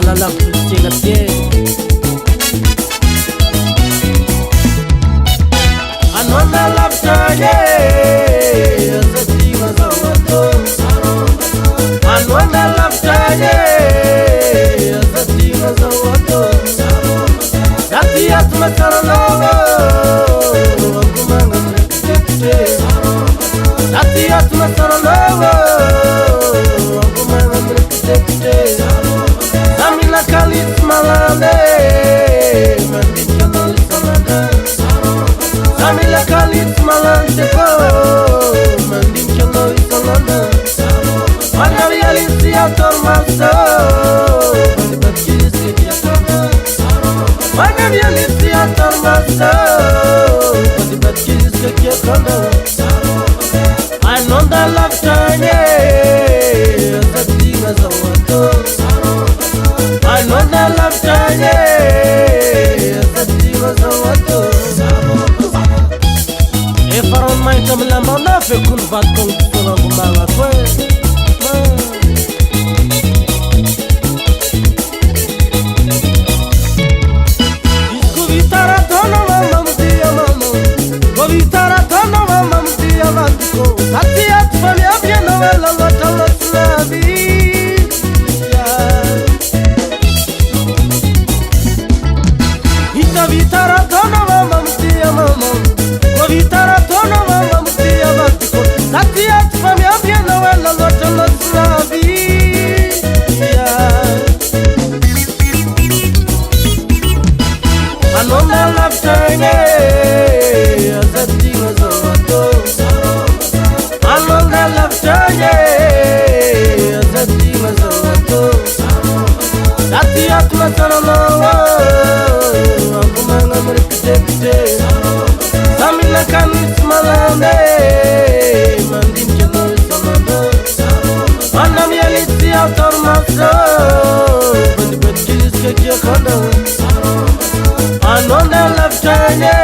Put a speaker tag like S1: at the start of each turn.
S1: la pustinga pie anona la ptaye azatima za wato anona la ptaye azatima za wato dati atma saranawa angumanga mrekete dati atma saranawa angumanga mrekete Samila kalit malane mandin chalo salada Samila kalit malante ko mandin chalo salada Manali alisia tormaso Bachis ke yakana Manali alisia tormaso Bachis ke yakana Anonda laftanye Zatinga zawato Anonda laftanye Zatinga zawato E faron mai kamla mana fe kun vakon sona kumanga kwe Isko vitara tono mama mtia mama Go vitara tono mama mtia mama Satiat fami abia novela latala slavi Vitara tono mama mtia mama Go vitara tono mama mtia mama Satiat fami abia novela latala slavi Anona laftanye Azatima zawato Anona laftanye Azatima zawato Dati atma saranawa Angumanga mrekete Samila kanis malane Mandin chalo samada Manam yalisi autormasa Bandi bachis ke kya khana Anonda laftanye